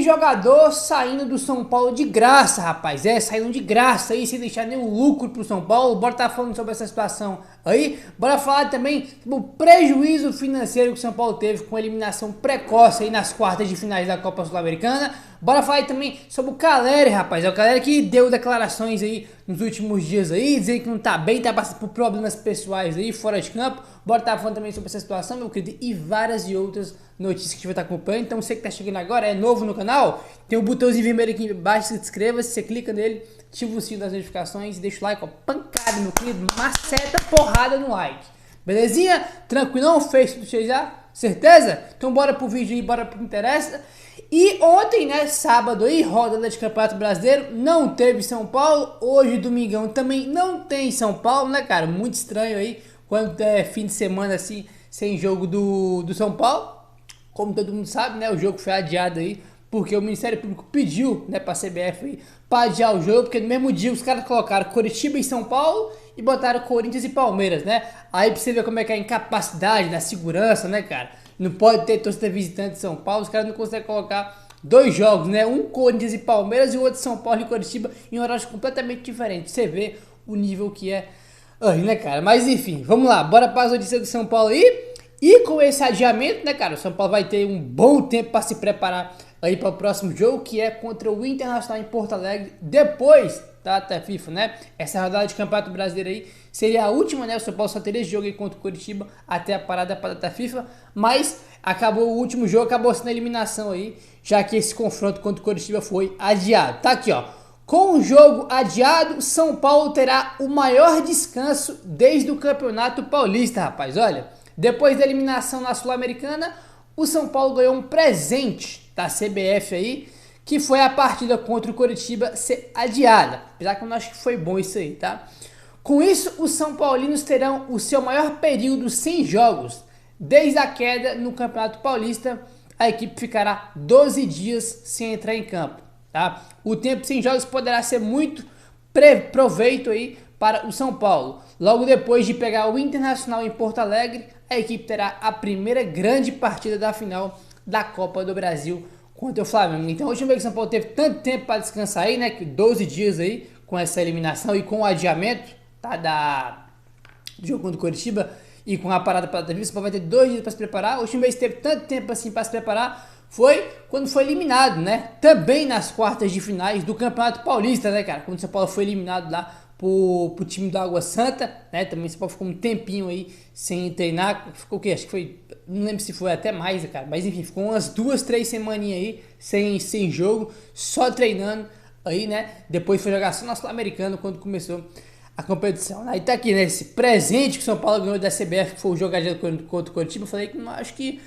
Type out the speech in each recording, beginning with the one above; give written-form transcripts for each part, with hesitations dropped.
jogador saindo do São Paulo de graça, rapaz. Saindo de graça aí, sem deixar nenhum lucro pro São Paulo. Bora tá falando sobre essa situação aí. Bora falar também do prejuízo financeiro que o São Paulo teve com a eliminação precoce aí nas quartas de finais da Copa Sul-Americana. Bora falar aí também sobre o Caleri, rapaz. É o Caleri que deu declarações aí nos últimos dias aí, dizendo que não tá bem, tá passando por problemas pessoais aí, fora de campo. Bora tá falando também sobre essa situação, meu querido, e várias e outras notícias que a gente vai estar acompanhando. Então você que tá chegando agora, é novo no canal, tem um botãozinho vermelho aqui embaixo, se inscreva-se, você clica nele, ativa o sino das notificações e deixa o like, ó, pancada, meu querido, maceta, porrada no like. Belezinha? Tranquilão? Fez tudo já? Certeza? Então bora pro vídeo aí, bora pro que interessa. E ontem, né, sábado aí, rodada de Campeonato Brasileiro, não teve São Paulo. Hoje, domingão, também não tem São Paulo, né, cara? Muito estranho aí, quando é fim de semana assim, sem jogo do São Paulo. Como todo mundo sabe, né, o jogo foi adiado aí, porque o Ministério Público pediu, né, pra CBF aí, pra adiar o jogo, porque no mesmo dia os caras colocaram Coritiba e São Paulo e botaram Corinthians e Palmeiras, né? Aí pra você ver como é que é a incapacidade da segurança, né, cara? Não pode ter torcida visitante de São Paulo, os caras não conseguem colocar dois jogos, né? Um Corinthians e Palmeiras e o outro São Paulo e Coritiba em horários completamente diferentes. Você vê o nível que é aí, né, cara? Mas enfim, vamos lá, bora para as notícias do São Paulo aí. E com esse adiamento, né, cara, o São Paulo vai ter um bom tempo para se preparar aí para o próximo jogo, que é contra o Internacional em Porto Alegre, depois da data FIFA, né? Essa rodada de Campeonato Brasileiro aí seria a última, né? O São Paulo só teria esse jogo aí contra o Coritiba até a parada para a data FIFA, mas acabou o último jogo, acabou sendo a eliminação aí, já que esse confronto contra o Coritiba foi adiado. Tá aqui, ó. Com o jogo adiado, São Paulo terá o maior descanso desde o Campeonato Paulista, rapaz. Olha, depois da eliminação na Sul-Americana, o São Paulo ganhou um presente da CBF aí, que foi a partida contra o Coritiba ser adiada. Apesar que eu não acho que foi bom isso aí, tá? Com isso, os São Paulinos terão o seu maior período sem jogos. Desde a queda no Campeonato Paulista, a equipe ficará 12 dias sem entrar em campo, tá? O tempo sem jogos poderá ser muito proveito aí para o São Paulo. Logo depois de pegar o Internacional em Porto Alegre, a equipe terá a primeira grande partida da final da Copa do Brasil contra o Flamengo. Então, a última vez que o São Paulo teve tanto tempo para descansar aí, né, 12 dias aí com essa eliminação e com o adiamento, tá, do jogo contra o Coritiba e com a parada para a data FIFA, o São Paulo vai ter 2 dias para se preparar. A última vez que teve tanto tempo assim para se preparar foi quando foi eliminado, né? Também nas quartas de finais do Campeonato Paulista, né, cara? Quando o São Paulo foi eliminado lá pro time do Água Santa, né? Também o São Paulo ficou um tempinho aí sem treinar. Ficou o quê? Acho que foi, não lembro se foi até mais, cara. Mas enfim, ficou umas 2, 3 semaninhas aí sem jogo, só treinando aí, né? Depois foi jogar só na Sul-Americana quando começou a competição. Aí tá aqui, né? Esse presente que o São Paulo ganhou da CBF, que foi o jogo contra o Coritiba. Eu falei que não acho que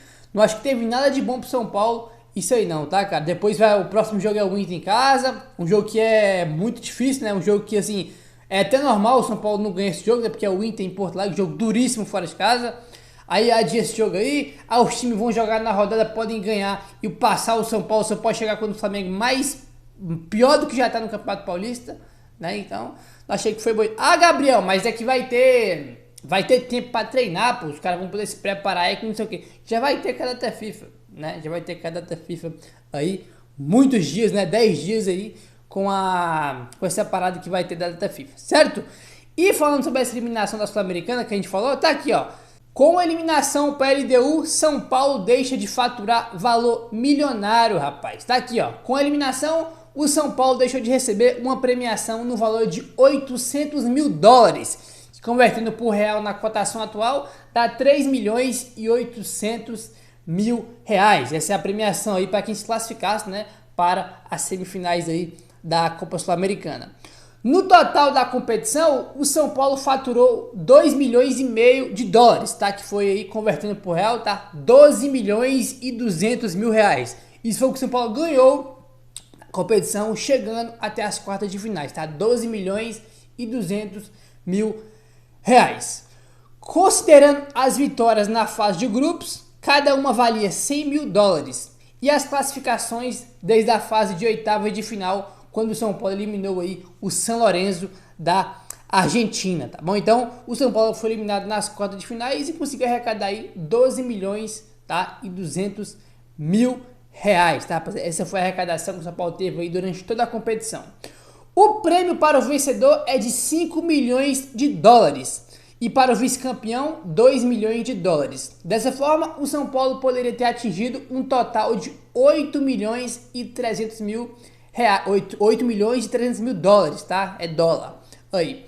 teve nada de bom pro São Paulo. Isso aí não, tá, cara? Depois o próximo jogo é o Inter em casa. Um jogo que é muito difícil, né? Um jogo que, assim, é até normal o São Paulo não ganhar esse jogo, né? Porque é o Inter em Porto Alegre, jogo duríssimo fora de casa. Aí adia esse jogo aí. Os times vão jogar na rodada, podem ganhar e passar o São Paulo. O São Paulo chegar contra o Flamengo pior do que já tá no Campeonato Paulista, né? Então, achei que foi bom. Gabriel, mas é que vai ter tempo pra treinar, pô. Os caras vão poder se preparar aí com não sei o que. Já vai ter cada data FIFA, né? Já vai ter cada data FIFA aí, muitos dias, né? 10 dias aí com essa parada que vai ter da data FIFA, certo? E falando sobre essa eliminação da Sul-Americana que a gente falou, tá aqui, ó. Com a eliminação para a LDU, São Paulo deixa de faturar valor milionário, rapaz. Tá aqui, ó. Com a eliminação, o São Paulo deixou de receber uma premiação no valor de 800 mil dólares. Convertendo por real na cotação atual, dá 3 milhões e 800 mil reais. Essa é a premiação aí para quem se classificasse, né, para as semifinais aí da Copa Sul-Americana. No total da competição, o São Paulo faturou 2 milhões e meio de dólares, tá? Que foi aí, convertendo por real, tá? 12 milhões e 200 mil reais. Isso foi o que o São Paulo ganhou na competição, chegando até as quartas de finais, tá? 12 milhões e 200 mil reais. Considerando as vitórias na fase de grupos, cada uma valia 100 mil dólares. E as classificações desde a fase de oitava de final, quando o São Paulo eliminou aí o San Lorenzo da Argentina, tá bom? Então, o São Paulo foi eliminado nas quartas de finais e conseguiu arrecadar aí 12 milhões, tá? E 200 mil reais, tá? Essa foi a arrecadação que o São Paulo teve aí durante toda a competição. O prêmio para o vencedor é de 5 milhões de dólares. E para o vice-campeão, 2 milhões de dólares. Dessa forma, o São Paulo poderia ter atingido um total de 8 milhões e 300 mil reais, 8 milhões e 300 mil dólares, tá? É dólar. Aí.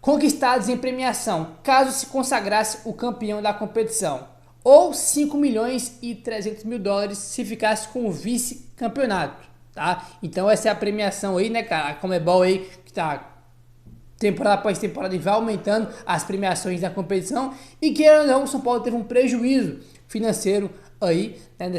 Conquistados em premiação, caso se consagrasse o campeão da competição. Ou 5 milhões e 300 mil dólares se ficasse com o vice-campeonato, tá? Então essa é a premiação aí, né, cara? A Conmebol aí, que tá temporada após temporada e vai aumentando as premiações da competição. E querendo ou não, o São Paulo teve um prejuízo financeiro aí, né,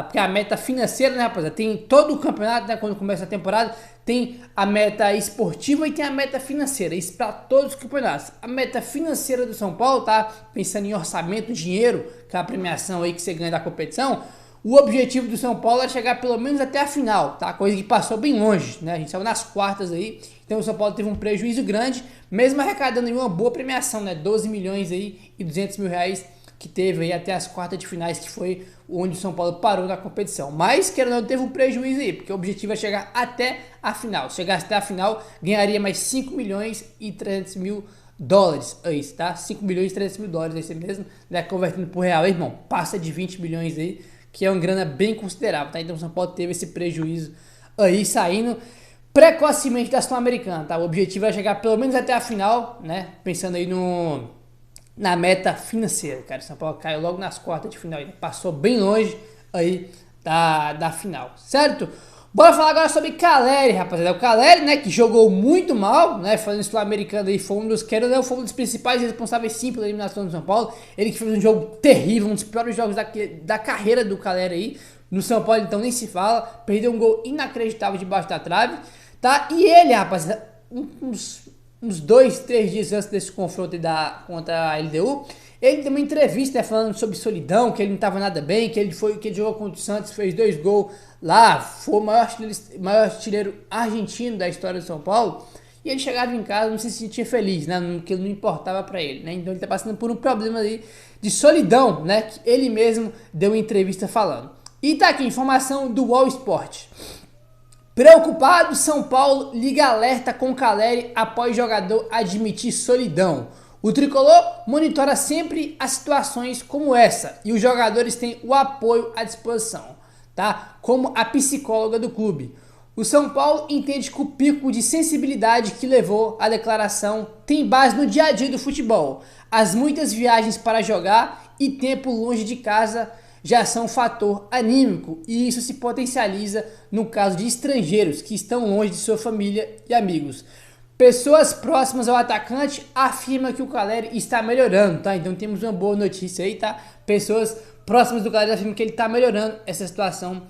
porque a meta financeira, né, rapaziada, tem todo o campeonato, né, quando começa a temporada, tem a meta esportiva e tem a meta financeira, isso para todos os campeonatos. A meta financeira do São Paulo, tá, pensando em orçamento, dinheiro, que é a premiação aí que você ganha da competição, o objetivo do São Paulo é chegar pelo menos até a final, tá? Coisa que passou bem longe, né? A gente saiu nas quartas aí, então o São Paulo teve um prejuízo grande, mesmo arrecadando uma boa premiação, né? 12 milhões aí e 200 mil reais que teve aí até as quartas de finais, que foi onde o São Paulo parou na competição. Mas, querendo ou não, teve um prejuízo aí, porque o objetivo é chegar até a final. Se chegasse até a final, ganharia mais 5 milhões e 300 mil dólares. É isso, tá? 5 milhões e 300 mil dólares, é isso mesmo, né? Convertendo por real, aí, irmão, passa de 20 milhões aí, que é uma grana bem considerável, tá? Então o São Paulo teve esse prejuízo aí, saindo precocemente da Sul-Americana, tá? O objetivo é chegar pelo menos até a final, né? Pensando aí na meta financeira, cara. O São Paulo caiu logo nas quartas de final, passou bem longe aí da final, certo? Bora falar agora sobre Caleri, rapaziada. O Caleri, né, que jogou muito mal, né, falando sul-americano aí, foi um dos principais responsáveis sim pela eliminação do São Paulo. Ele que fez um jogo terrível, um dos piores jogos da carreira do Caleri aí. No São Paulo, então, nem se fala. Perdeu um gol inacreditável debaixo da trave, tá? E ele, rapaziada, uns 2, 3 dias antes desse confronto contra a LDU, ele deu uma entrevista, né, falando sobre solidão, que ele não estava nada bem, que ele jogou contra o Santos, fez 2 gols lá, foi o maior artilheiro argentino da história do São Paulo, e ele chegava em casa, não se sentia feliz, né, que não importava para ele, né, então ele está passando por um problema aí de solidão, né, que ele mesmo deu uma entrevista falando. E tá aqui, informação do All Sport. Preocupado, São Paulo liga alerta com Caleri após jogador admitir solidão. O tricolor monitora sempre as situações como essa e os jogadores têm o apoio à disposição, tá? Como a psicóloga do clube. O São Paulo entende que o pico de sensibilidade que levou à declaração tem base no dia a dia do futebol. As muitas viagens para jogar e tempo longe de casa já são um fator anímico e isso se potencializa no caso de estrangeiros que estão longe de sua família e amigos. Pessoas próximas ao atacante afirmam que o Caleri está melhorando, tá? Então temos uma boa notícia aí, tá? Pessoas próximas do Caleri afirmam que ele está melhorando essa situação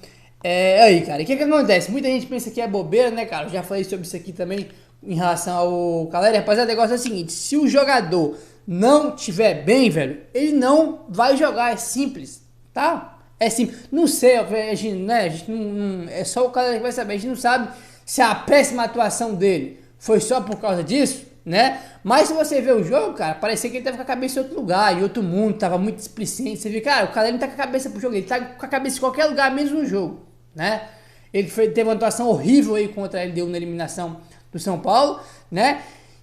aí, cara. E o que acontece? Muita gente pensa que é bobeira, né, cara? Eu já falei sobre isso aqui também em relação ao Caleri. Rapaziada, o negócio é o seguinte, se o jogador não tiver bem, velho, ele não vai jogar, é simples, tá? É simples. Não sei, a gente não, é só o Caleri que vai saber, a gente não sabe se a péssima atuação dele foi só por causa disso, né? Mas se você ver o jogo, cara, parecia que ele tava com a cabeça em outro lugar, em outro mundo, tava muito displicente. Você vê, cara, o Caleri não tá com a cabeça pro jogo, ele tá com a cabeça em qualquer lugar, mesmo no jogo, né? Ele teve uma atuação horrível aí contra a LDU na eliminação do São Paulo, né?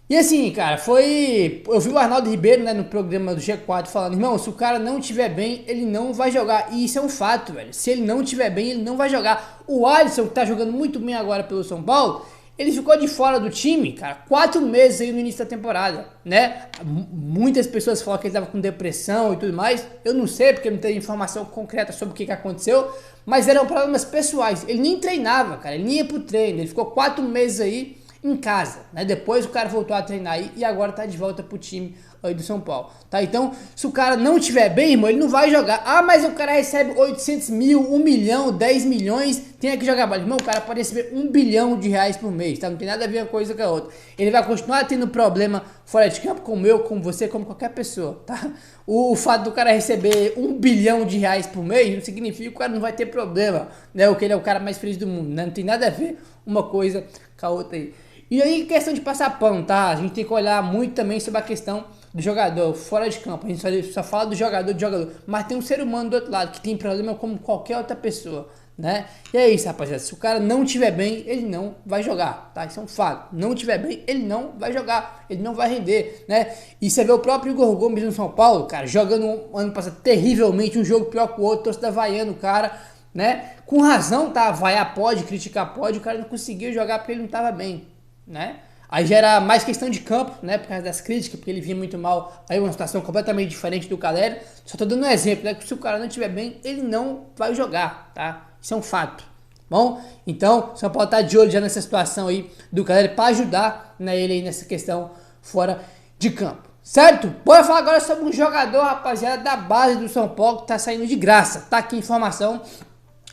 E assim, cara, eu vi o Arnaldo Ribeiro, né, no programa do G4 falando, irmão, se o cara não tiver bem, ele não vai jogar. E isso é um fato, velho. Se ele não tiver bem, ele não vai jogar. O Alisson, que tá jogando muito bem agora pelo São Paulo, ele ficou de fora do time, cara, 4 meses aí no início da temporada, né? Muitas pessoas falam que ele tava com depressão e tudo mais. Eu não sei, porque não tem informação concreta sobre o que aconteceu, mas eram problemas pessoais. Ele nem treinava, cara, ele nem ia pro treino. Ele ficou 4 meses aí em casa, né? Depois o cara voltou a treinar aí e agora tá de volta pro time aí do São Paulo, tá? Então, se o cara não tiver bem, irmão, ele não vai jogar. Ah, mas o cara recebe 800 mil, 1 milhão, 10 milhões, tem que jogar bola. Irmão, o cara pode receber 1 bilhão de reais por mês, tá? Não tem nada a ver uma coisa com a outra. Ele vai continuar tendo problema fora de campo, como eu, como você, como qualquer pessoa, tá? O fato do cara receber 1 bilhão de reais por mês não significa que o cara não vai ter problema, né? Ou que ele é o cara mais feliz do mundo, né? Não tem nada a ver uma coisa com a outra aí. E aí, questão de passar pano, tá? A gente tem que olhar muito também sobre a questão do jogador fora de campo. A gente só fala do jogador, mas tem um ser humano do outro lado que tem problema como qualquer outra pessoa, né? E é isso, rapaziada. Se o cara não tiver bem, ele não vai jogar, tá? Isso é um fato. Não tiver bem, ele não vai jogar, ele não vai render, né? E você vê o próprio Igor Gomes no São Paulo, cara, jogando ano passado terrivelmente, um jogo pior que o outro, torcida vaiando o cara, né? Com razão, tá? Vaiar pode, criticar pode, o cara não conseguiu jogar porque ele não tava bem, né? Aí já era mais questão de campo, né? Por causa das críticas, porque ele vinha muito mal. Aí uma situação completamente diferente do Caleri. Só tô dando um exemplo, né? Que se o cara não estiver bem, ele não vai jogar, tá? Isso é um fato. Bom, então, São Paulo tá de olho já nessa situação aí do Caleri para ajudar, né, ele aí nessa questão fora de campo. Certo? Bora falar agora sobre um jogador, rapaziada, da base do São Paulo que tá saindo de graça. Tá aqui a informação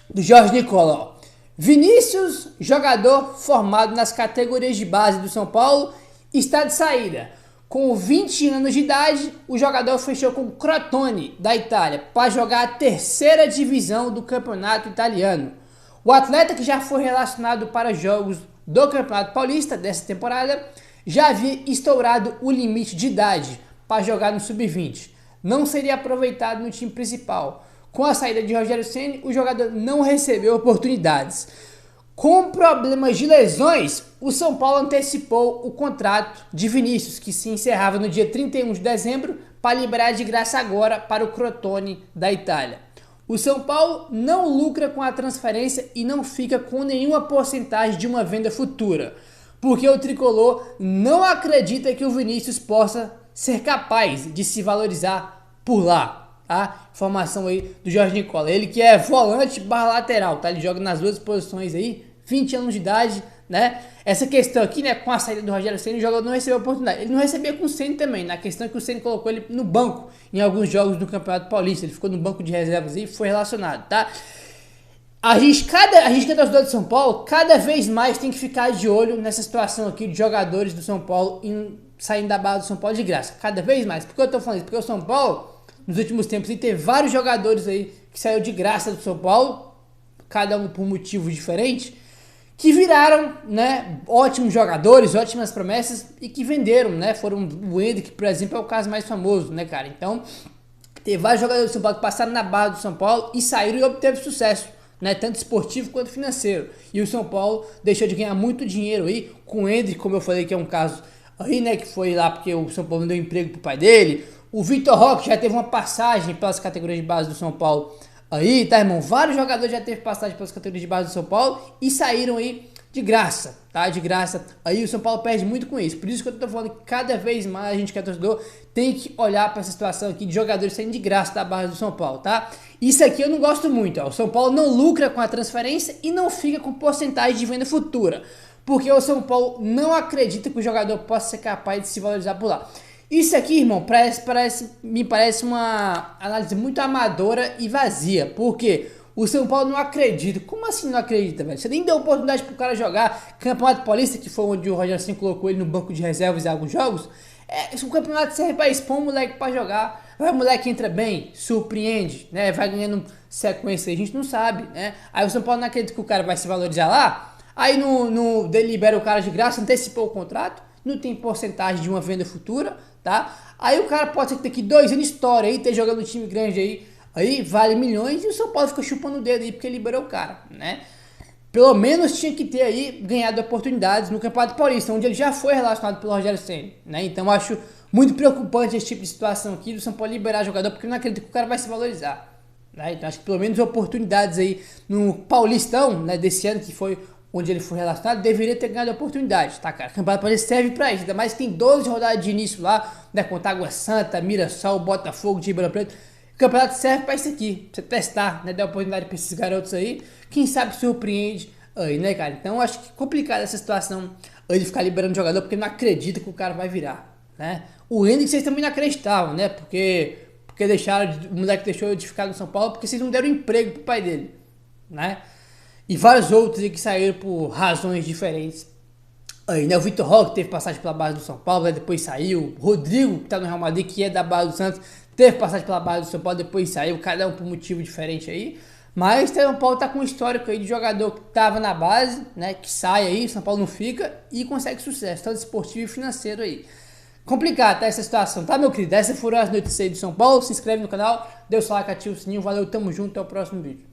do Jorge Nicola, ó. Vinícius, jogador formado nas categorias de base do São Paulo, está de saída. Com 20 anos de idade, o jogador fechou com o Crotone, da Itália, para jogar a terceira divisão do campeonato italiano. O atleta, que já foi relacionado para jogos do Campeonato Paulista dessa temporada, já havia estourado o limite de idade para jogar no Sub-20. Não seria aproveitado no time principal. Com a saída de Rogério Ceni, o jogador não recebeu oportunidades. Com problemas de lesões, o São Paulo antecipou o contrato de Vinícius, que se encerrava no dia 31 de dezembro, para liberar de graça agora para o Crotone da Itália. O São Paulo não lucra com a transferência e não fica com nenhuma porcentagem de uma venda futura, porque o tricolor não acredita que o Vinícius possa ser capaz de se valorizar por lá. Tá? Informação aí do Jorge Nicola, ele que é volante barra lateral, tá? Ele joga nas duas posições aí, 20 anos de idade, né? Essa questão aqui, né, com a saída do Rogério Ceni, o jogador não recebeu oportunidade. Ele não recebia com o Ceni também, na questão que o Ceni colocou ele no banco em alguns jogos do Campeonato Paulista, ele ficou no banco de reservas e foi relacionado, tá? A gente que é torcedor de São Paulo, cada vez mais tem que ficar de olho nessa situação aqui de jogadores do São Paulo saindo da base do São Paulo de graça, cada vez mais. Por que eu tô falando isso? Porque o São Paulo, nos últimos tempos, e teve vários jogadores aí que saiu de graça do São Paulo, cada um por motivo diferente, que viraram, né, ótimos jogadores, ótimas promessas e que venderam, né, foram o Hendrick, por exemplo, é o caso mais famoso, né, cara. Então, teve vários jogadores do São Paulo que passaram na base do São Paulo e saíram e obteve sucesso, né, tanto esportivo quanto financeiro. E o São Paulo deixou de ganhar muito dinheiro aí com o Hendrick, como eu falei, que é um caso aí, né, que foi lá porque o São Paulo deu emprego pro pai dele. O Vitor Roque já teve uma passagem pelas categorias de base do São Paulo aí, tá, irmão? Vários jogadores já teve passagem pelas categorias de base do São Paulo e saíram aí de graça, tá? De graça. Aí o São Paulo perde muito com isso. Por isso que eu tô falando que cada vez mais a gente que é torcedor tem que olhar para essa situação aqui de jogadores saindo de graça da base do São Paulo, tá? Isso aqui eu não gosto muito, ó. O São Paulo não lucra com a transferência e não fica com porcentagem de venda futura. Porque o São Paulo não acredita que o jogador possa ser capaz de se valorizar por lá. Isso aqui, irmão, me parece uma análise muito amadora e vazia. Por quê? O São Paulo não acredita. Como assim não acredita, velho? Você nem deu oportunidade pro cara jogar Campeonato Paulista, que foi onde o Rogério Ceni colocou ele no banco de reservas em alguns jogos. O campeonato serve pra expor um moleque pra jogar. Vai, o moleque entra bem, surpreende, né? Vai ganhando sequência, a gente não sabe, né? Aí o São Paulo não acredita que o cara vai se valorizar lá. Aí delibera o cara de graça, antecipou o contrato, não tem porcentagem de uma venda futura, tá? Aí o cara pode ser que daqui 2 anos história aí, ter jogando um time grande aí vale milhões e o São Paulo fica chupando o dedo aí porque liberou o cara, né? Pelo menos tinha que ter aí ganhado oportunidades no Campeonato Paulista, onde ele já foi relacionado pelo Rogério Ceni, né? Então eu acho muito preocupante esse tipo de situação aqui do São Paulo liberar jogador, porque eu não acredito que o cara vai se valorizar, né? Então acho que pelo menos oportunidades aí no Paulistão, né, desse ano, que foi onde ele foi relacionado, deveria ter ganhado oportunidade, tá, cara? O Campeonato Paulista serve pra isso, ainda mais que tem 12 rodadas de início lá, né, contra Água Santa, Mirassol, Botafogo, Ribeirão Preto. O campeonato serve pra isso aqui, pra você testar, né, dar oportunidade pra esses garotos aí, quem sabe surpreende aí, né, cara? Então acho que é complicado essa situação aí de ficar liberando jogador, porque não acredita que o cara vai virar, né? O Hendrick vocês também não acreditavam, né, porque o moleque deixou de ficar no São Paulo, porque vocês não deram emprego pro pai dele, né? E vários outros aí que saíram por razões diferentes. Aí, né? O Vitor Roque teve passagem pela base do São Paulo, né? Depois saiu. O Rodrigo, que tá no Real Madrid, que é da base do Santos, teve passagem pela base do São Paulo, depois saiu. Cada um por motivo diferente aí. Mas o São Paulo tá com um histórico aí de jogador que tava na base, né? Que sai aí, o São Paulo não fica e consegue sucesso, tanto esportivo e financeiro aí. Complicado, tá, essa situação, tá, meu querido? Essas foram as notícias aí do São Paulo. Se inscreve no canal, dê o seu like, ativa o sininho. Valeu, tamo junto, até o próximo vídeo.